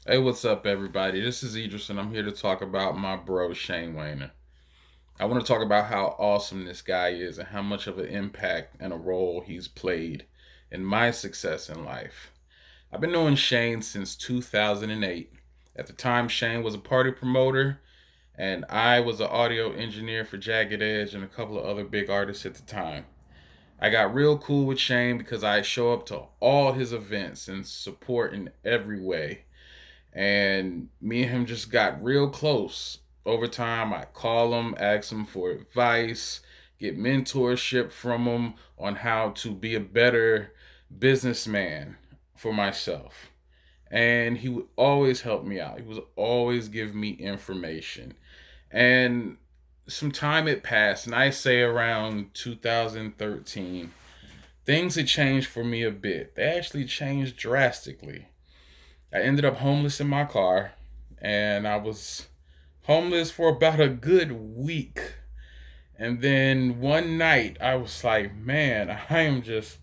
Hey, what's up, everybody? This is Idris, and I'm here to talk about my bro, Shane Wahner. I want to talk about how awesome this guy is and how much of an impact and a role he's played in my success in life. I've been knowing Shane since 2008. At the time, Shane was a party promoter, and I was an audio engineer for Jagged Edge and a couple of other big artists at the time. I got real cool with Shane because I show up to all his events and support in every way, and me and him just got real close. Over time, I call him, ask him for advice, get mentorship from him on how to be a better businessman for myself. And he would always help me out. He would always give me information. And some time had passed, and I say around 2013, things had changed for me a bit. They actually changed drastically. I ended up homeless in my car, and I was homeless for about a good week. And then one night, I was like, man, I am just,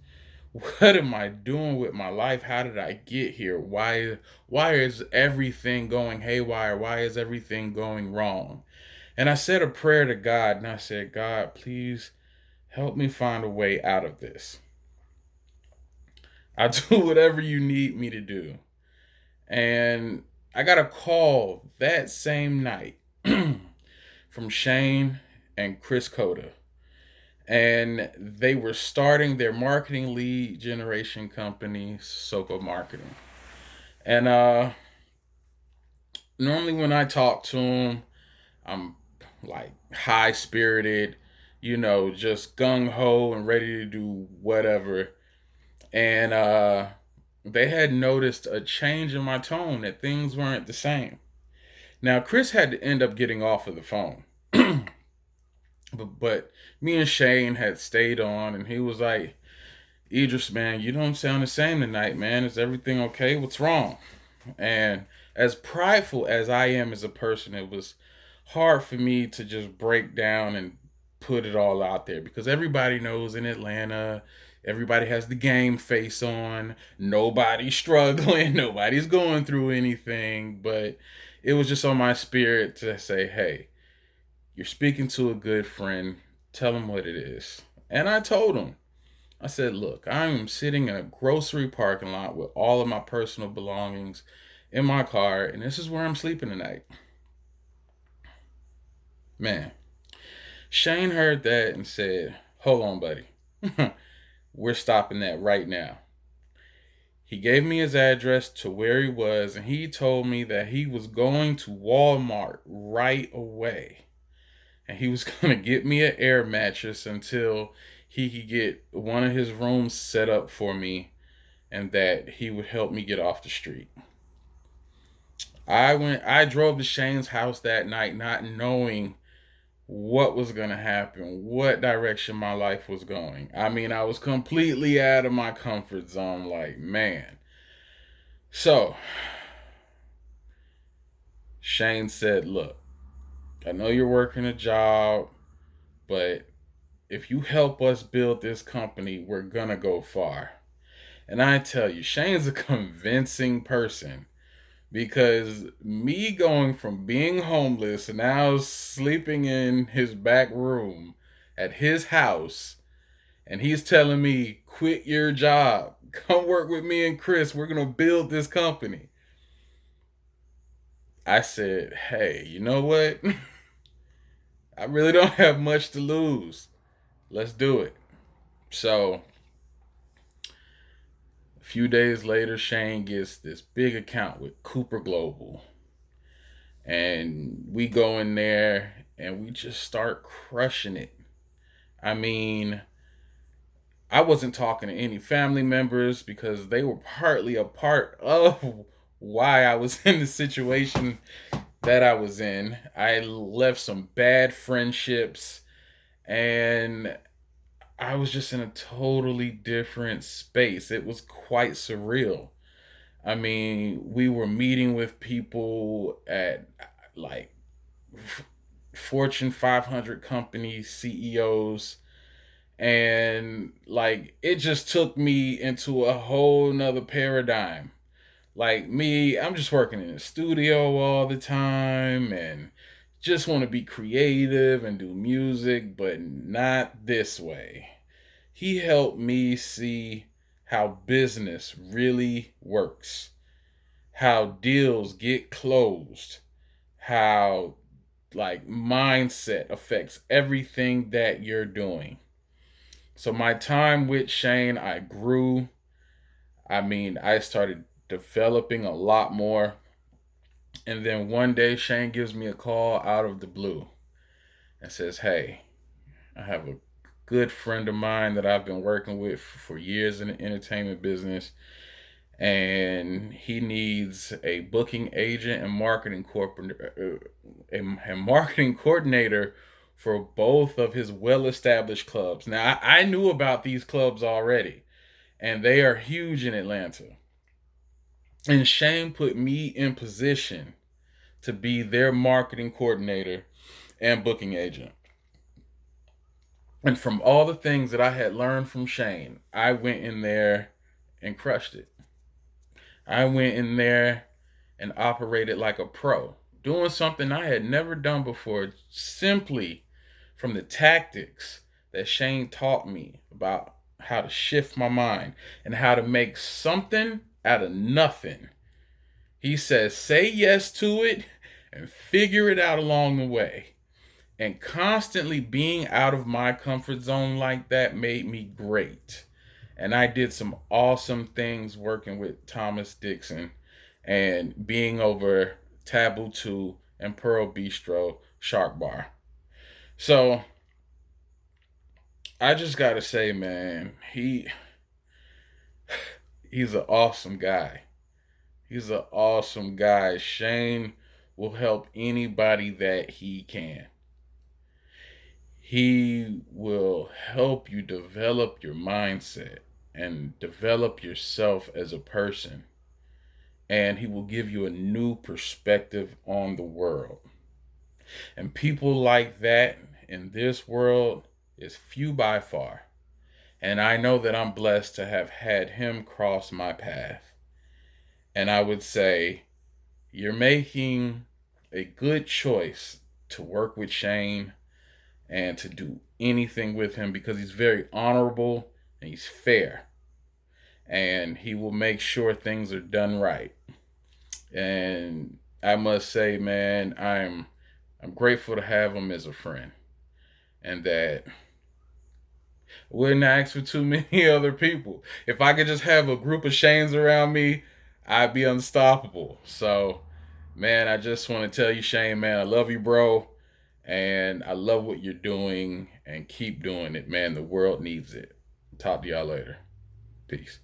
what am I doing with my life? How did I get here? Why is everything going haywire? Why is everything going wrong? And I said a prayer to God, and I said, God, please help me find a way out of this. I'll do whatever you need me to do. And I got a call that same night from Shane and Chris Coda. And they were starting their marketing lead generation company, Soko Marketing. And normally when I talk to them, I'm like high spirited, just gung ho and ready to do whatever. And they had noticed a change in my tone, that things weren't the same. Now, Chris had to end up getting off of the phone. but me and Shane had stayed on, and he was like, Idris, man, you don't sound the same tonight, man. Is everything okay? What's wrong? And as prideful as I am as a person, it was hard for me to just break down and put it all out there because everybody knows in Atlanta, everybody has the game face on. Nobody's struggling, nobody's going through anything. But it was just on my spirit to say, hey, you're speaking to a good friend. Tell him what it is. And I told him, I said, look, I'm sitting in a grocery parking lot with all of my personal belongings in my car, and this is where I'm sleeping tonight. Man, Shane heard that and said, hold on, buddy. We're stopping that right now. He gave me his address to where he was, and he told me that he was going to Walmart right away. And he was going to get me an air mattress until he could get one of his rooms set up for me, and that he would help me get off the street. I drove to Shane's house that night not knowing what was going to happen, what direction my life was going. I mean, I was completely out of my comfort zone, like, man. So, Shane said, look, I know you're working a job, but if you help us build this company, we're going to go far. And I tell you, Shane's a convincing person because me going from being homeless and now sleeping in his back room at his house, and he's telling me, quit your job, come work with me and Chris, we're going to build this company. I said, hey, you know what? I really don't have much to lose. Let's do it. So, a few days later, Shane gets this big account with Cooper Global. And we go in there and we just start crushing it. I mean, I wasn't talking to any family members because they were partly a part of why I was in the situation that I was in. I left some bad friendships, and I was just in a totally different space. It was quite surreal. I mean, we were meeting with people at like Fortune 500 company CEOs, and like it just took me into a whole nother paradigm. Like me, I'm just working in the studio all the time and just want to be creative and do music, but not this way. He helped me see how business really works, how deals get closed, how like mindset affects everything that you're doing. So my time with Shane, I grew. I mean, I started developing a lot more. And then one day Shane gives me a call out of the blue and says, "Hey, I have a good friend of mine that I've been working with for years in the entertainment business, and he needs a booking agent and a marketing coordinator for both of his well-established clubs." Now, I knew about these clubs already, and they are huge in Atlanta. And Shane put me in position to be their marketing coordinator and booking agent. And from all the things that I had learned from Shane, I went in there and crushed it. I went in there and operated like a pro, doing something I had never done before, simply from the tactics that Shane taught me about how to shift my mind and how to make something out of nothing. He says, say yes to it and figure it out along the way. And constantly being out of my comfort zone like that made me great. And I did some awesome things working with Thomas Dixon and being over Taboo 2 and Pearl Bistro Shark Bar. So I just gotta say, man, he's an awesome guy. He's an awesome guy. Shane will help anybody that he can. He will help you develop your mindset and develop yourself as a person. And he will give you a new perspective on the world. And people like that in this world is few by far. And I know that I'm blessed to have had him cross my path. And I would say, you're making a good choice to work with Shane and to do anything with him because he's very honorable and he's fair. And he will make sure things are done right. And I must say, man, I'm grateful to have him as a friend. And that wouldn't ask for too many other people. If I could just have a group of Shanes around me, I'd be unstoppable. So, man, I just want to tell you, Shane, man, I love you, bro. And I love what you're doing and keep doing it, man. The world needs it. Talk to y'all later. Peace.